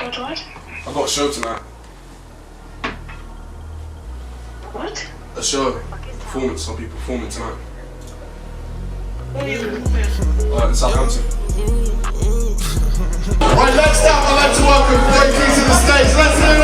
Got what? I got a show tonight. What? A show. Performance. I'll be performing tonight. In Southampton. Right, next up, I'd like to welcome BoyKie to the stage. Let's do it!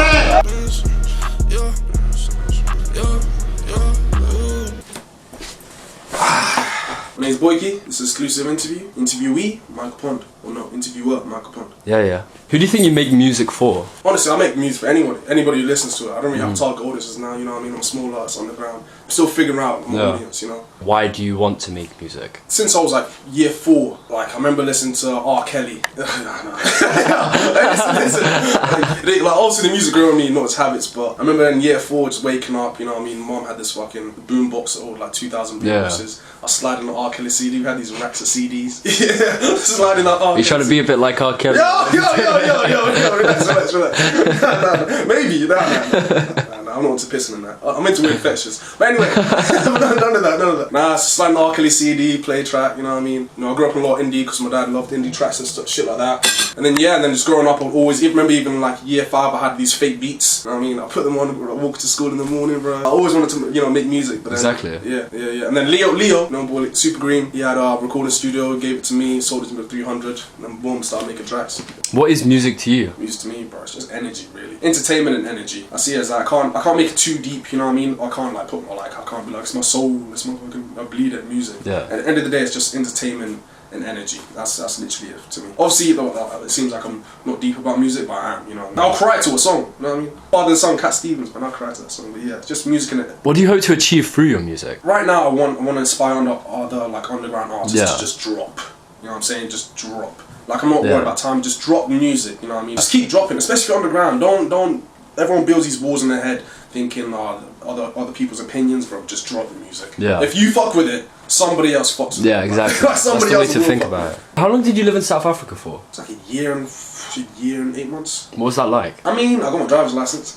My name's BoyKie. This is an exclusive interview. Interviewee, Michael Pond. Or no, interviewer, Michael Pond. Yeah. Who do you think you make music for? Honestly, I make music for anybody who listens to it. I don't really have target audiences now, you know what I mean? I'm a small artist on the ground. I'm still figuring out my audience, you know? Why do you want to make music? Since I was like year 4, like I remember listening to R. Kelly. Listen. Like obviously the music grew on me, not its habits, but I remember in year 4 just waking up, you know what I mean? Mom had this fucking boombox that owned like 2,000 boomboxes. I was sliding the R. Kelly CD, we had these racks of CDs. Yeah, sliding that R. Are you trying to be a bit like R. Kelly? Yo, relax. Maybe, nah, I'm not into pissing in that. I'm into weird fetishes. But anyway, none of that. Nah, it's sliding the R. Kelly CD, play track, you know what I mean? You know, I grew up in a lot of indie because my dad loved indie tracks and stuff, shit like that. And then just growing up, I always, remember even like year 5, I had these fake beats, you know what I mean? I put them on, I walk to school in the morning, bro. I always wanted to, you know, make music. But then, exactly. Yeah. And then Leo, you know, boy, Super Green, he had a recording studio, gave it to me, sold it to me for 300, and then boom, started making tracks. What is music to you? Music to me, bro, it's just energy, really. Entertainment and energy. I see it as like, I can't make it too deep, you know what I mean? I can't like put my I can't be like, it's my soul, it's my fucking, I bleed at music. Yeah. At the end of the day, it's just entertainment and energy. That's literally it to me. Obviously, it seems like I'm not deep about music, but I am, you know. I'll cry to a song, you know what I mean? Father and Son, Cat Stevens, man, I'll cry to that song, but yeah, it's just music and it. What do you hope to achieve through your music? Right now, I want to inspire other like underground artists to just drop. You know what I'm saying? Just drop. Like I'm not worried about time. Just drop music. You know what I mean? Just keep dropping, especially underground. Don't. Everyone builds these walls in their head, thinking other people's opinions, bro. Just drop the music. Yeah. If you fuck with it, somebody else fucks with it. Yeah, exactly. Like somebody That's else the way to think fuck about with it. How long did you live in South Africa for? It's like a year and 8 months. What was that like? I mean, I got my driver's license.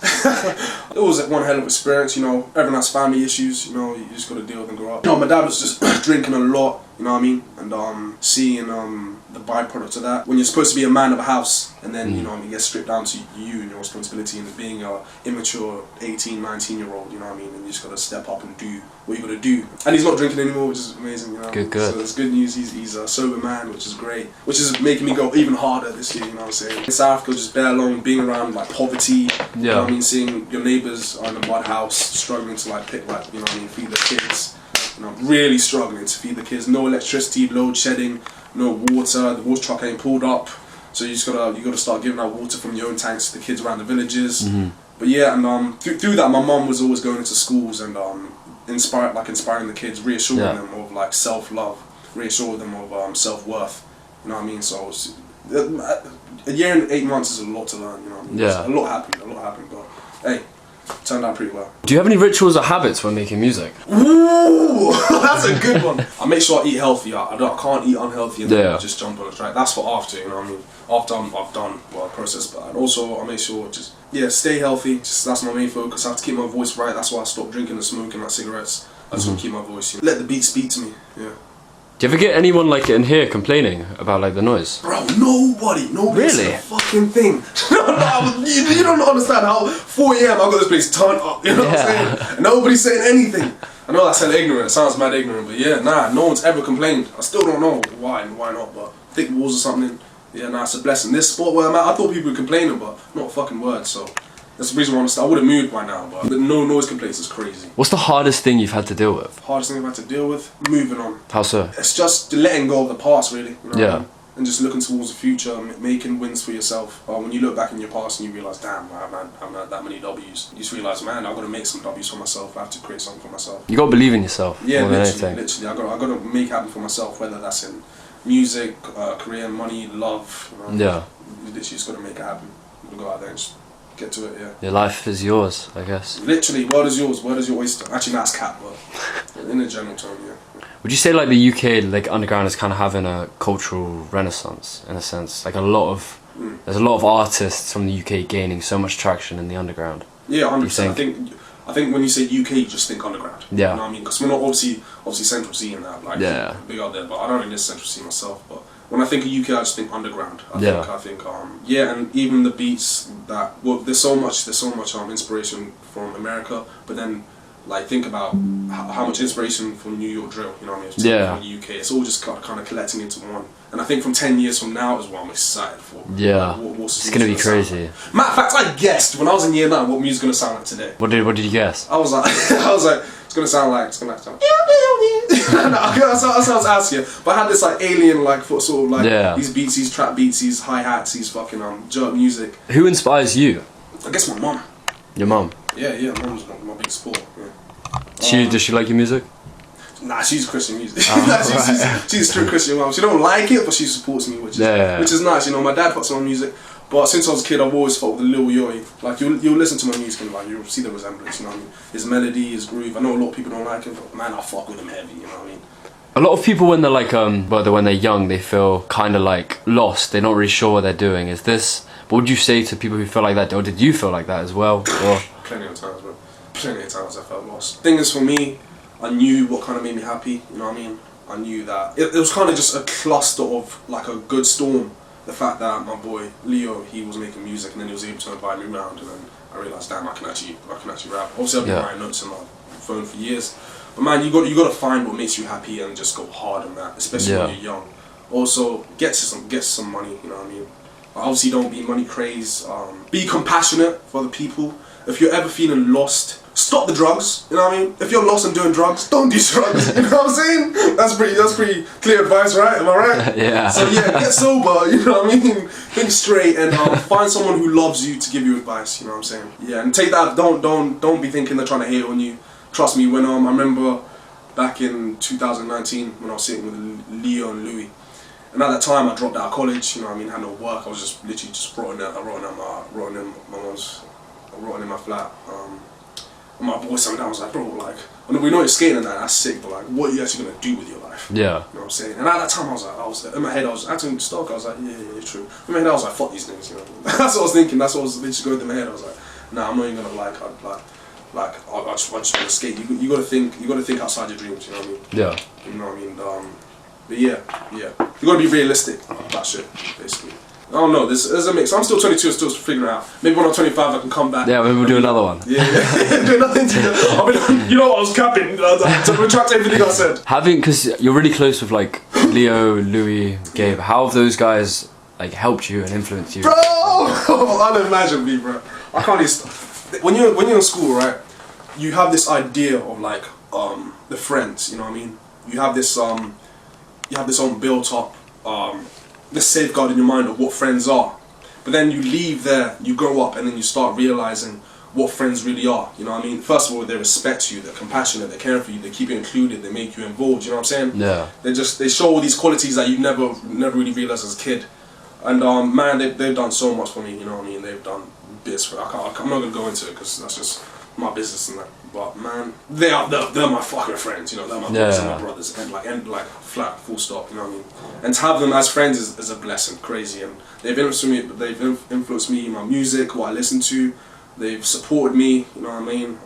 It was one hell of an experience, you know. Everyone has family issues, you know. You just got to deal with and grow up. You know, my dad was just drinking a lot, you know what I mean, and seeing the byproduct of that. When you're supposed to be a man of a house, and then you know, what I mean, get stripped down to you and your responsibility, and being a immature 18, 19-year-old, you know what I mean, and you just got to step up and do what you got to do. And he's not drinking anymore, which is amazing, you know. Good. So it's good news. He's a sober man, which is great. Which is making me go even harder this year, you know what I'm saying. In South Africa, just bear along, being around like poverty. You know what I mean, seeing your neighbours in a mud house struggling to like pick like, you know what I mean, feed their kids. You know, really struggling to feed the kids. No electricity, load shedding, no water. The water truck ain't pulled up, so you gotta start giving out water from your own tanks to the kids around the villages. But yeah, and through that, my mum was always going into schools and inspiring the kids, reassuring them of like self-love, reassuring them of self-worth. You know what I mean? So a year and 8 months is a lot to learn. You know what I mean? Yeah. A lot happened, but hey. Turned out pretty well. Do you have any rituals or habits when making music? Ooh, that's a good one. I make sure I eat healthy. I can't eat unhealthy and then just jump on the track. That's for after, you know what I mean? After I've done well, process, but and also I make sure stay healthy. That's my main focus. I have to keep my voice right. That's why I stopped drinking and smoking like cigarettes. I just want to keep my voice. You know? Let the beat speak to me. Yeah. Do you ever get anyone like in here complaining about like the noise? Bro, nobody really? Said a fucking thing. You don't understand how 4 AM I got this place turned up, you know what I'm saying? And nobody's saying anything. I know that's hella ignorant, it sounds mad ignorant, but yeah, nah, no one's ever complained. I still don't know why and why not, but thick walls or something, yeah, nah, it's a blessing. This spot where I'm at, I thought people were complaining, but not a fucking word, so that's the reason why I would have moved by now, but the no noise complaints is crazy. What's the hardest thing you've had to deal with? Hardest thing I've had to deal with? Moving on. How so? It's just letting go of the past, really. You know what I mean? And just looking towards the future, making wins for yourself. When you look back in your past and you realise, damn, I haven't had that many W's. You just realise, man, I've got to make some W's for myself. I have to create something for myself. You got to believe in yourself. Yeah, more than literally. anything. I've got to make it happen for myself, whether that's in music, career, money, love. You know? You literally just got to make it happen. You got to go out there and just get to it, yeah. Your life is yours, I guess. Literally, world is yours, word is your oyster. Actually, that's cat, but in a general term, yeah. Would you say like the UK, like underground, is kind of having a cultural renaissance in a sense? Like there's a lot of artists from the UK gaining so much traction in the underground. Yeah, 100%. I think when you say UK, you just think underground. Yeah. You know what I mean? Because we're not obviously Central C in that, like big out there. But I don't really listen to Central C myself. But when I think of UK, I just think underground. I think, yeah, and even the beats that, well, there's so much inspiration from America, but then, like, think about how much inspiration from New York drill, you know what I mean? From the UK, it's all just kind of collecting into one. And I think from 10 years from now is what I'm excited for. Yeah, like, it's gonna be crazy. Matter of fact, I guessed when I was in year 9 what music's gonna sound like today. What did you guess? I was like, it's gonna sound like. That's what I was asking. But I had this like alien like sort of like these beats, these trap beats, these hi hats, these fucking jerk music. Who inspires you? I guess my mum. Your mum? Yeah, my mum's my big support. Yeah. Does she like your music? Nah, she's Christian music. She's a strict Christian mum. She don't like it, but she supports me, which is nice. You know, my dad puts on music, but since I was a kid, I've always fought with Lil Yoi. Like you'll listen to my music and like you'll see the resemblance. You know what I mean? His melody, his groove. I know a lot of people don't like him, but man, I fuck with him heavy. You know what I mean? A lot of people when they're like when they're young, they feel kind of like lost. They're not really sure what they're doing. What would you say to people who feel like that, or did you feel like that as well? Or? Plenty of times, bro. Plenty of times I felt lost. Thing is, for me, I knew what kind of made me happy. You know what I mean? I knew that it was kind of just a cluster of like a good storm. The fact that my boy Leo, he was making music, and then he was able to invite me around, and then I realised, damn, I can actually rap. Obviously, I've been writing notes on my phone for years, but man, you got to find what makes you happy and just go hard on that, especially when you're young. Also, get some money. You know what I mean? Obviously, don't be money crazed. Be compassionate for the people. If you're ever feeling lost, stop the drugs. You know what I mean? If you're lost and doing drugs, don't do drugs. You know what I'm saying? That's pretty clear advice, right? Am I right? Yeah. So yeah, get sober. You know what I mean? Think straight and find someone who loves you to give you advice. You know what I'm saying? Yeah, and take that. Don't be thinking they're trying to hate on you. Trust me. When I remember back in 2019 when I was sitting with Leo and Louis. And at that time, I dropped out of college. You know what I mean? Had no work. I was just literally just rotting in my flat. And my boy sat me down. I was like, bro, like, we know you're skating and that's sick, but like, what are you actually gonna do with your life? Yeah. You know what I'm saying? And at that time, I was in my head, I was acting stock. I was like, yeah, true. In my head, I was like, fuck these niggas. You know? That's what I was thinking. That's what was literally going through my head. I was like, nah, I'm not even gonna I just want to skate. You gotta think outside your dreams. You know what I mean? Yeah. You know what I mean? But yeah, you gotta be realistic about that shit, basically. I don't know, there's a mix. I'm still 22 and still figuring it out. Maybe when I'm 25 I can come back. Yeah, maybe we'll do another one. Yeah. Do nothing together. You know what, I was capping. To retract everything I said. Because you're really close with like Leo, Louis, Gabe. How have those guys like helped you and influenced you? Bro! Unimaginably, bro. I can't even when you're in school, right, you have this idea of like the friends, you know what I mean? You have this built up this safeguard in your mind of what friends are, but then you leave there, you grow up, and then you start realizing what friends really are. You know what I mean? First of all, they respect you, they're compassionate, they care for you, they keep you included, they make you involved. You know what I'm saying? Yeah. They show all these qualities that you never really realized as a kid, and man, they've done so much for me. You know what I mean? They've done bits for. I'm not gonna go into it because that's just my business and that. But man, they're my fucking friends, you know, they're my boys and my brothers, and like flat, full stop, you know what I mean? And to have them as friends is a blessing, crazy, and they've influenced me in my music, what I listen to, they've supported me, you know what I mean?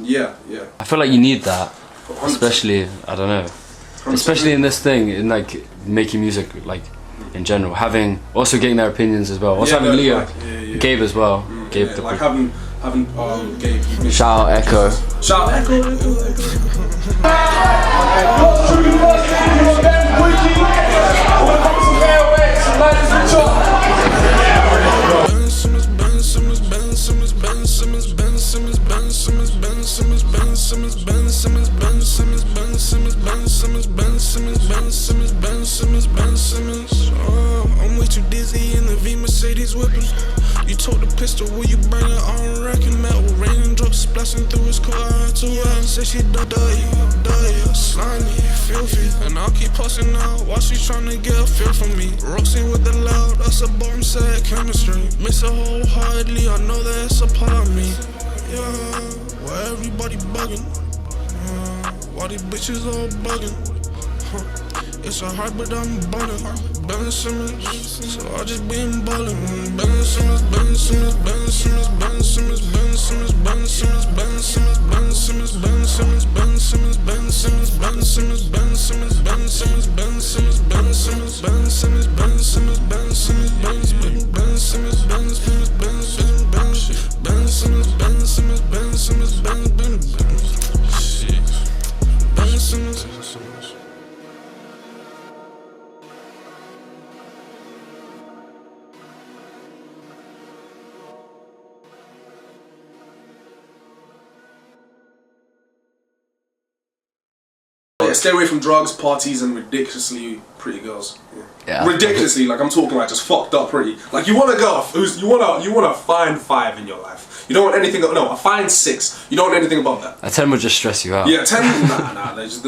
Yeah. I feel like you need that, 100%. Especially, I don't know, 100%. Especially in this thing, in like making music, like in general, also getting their opinions as well, also having Leo, Gabe as well, Gabe the like having Gabe. Shout out Echo. Shout out Echo. I'm way too dizzy in the V Mercedes whipping. You told the pistol, will you bring it on wrecking? Metal raindrops splashing through his car. I had to run. Say she dirty, slimy, filthy. And I'll keep posting out while she tryna get a feel from me. Roxy with the loud, that's a bomb set chemistry. Miss her wholeheartedly, I know that it's a part of me. Yeah, why everybody bugging? Why these bitches all bugging? It's a heart, but I'm bugging. Ben Simmons, so I just been ballin'. Ben Simmons, Ben Simmons, Ben Simmons, Ben Simmons, Ben Simmons, Ben Simmons, Ben Simmons, Ben Simmons, Ben Simmons, Ben Simmons, Ben Simmons, Ben Simmons, Ben Simmons, Ben Simmons, Ben Simmons, Ben Simmons, Ben Simmons. Yeah, stay away from drugs, parties, and ridiculously pretty girls. Yeah. Ridiculously, like I'm talking like just fucked up pretty. Like you want a girl you want a fine 5 in your life. You don't want anything. No, a fine 6. You don't want anything above that. A 10 would just stress you out. Yeah, 10. Nah. They just.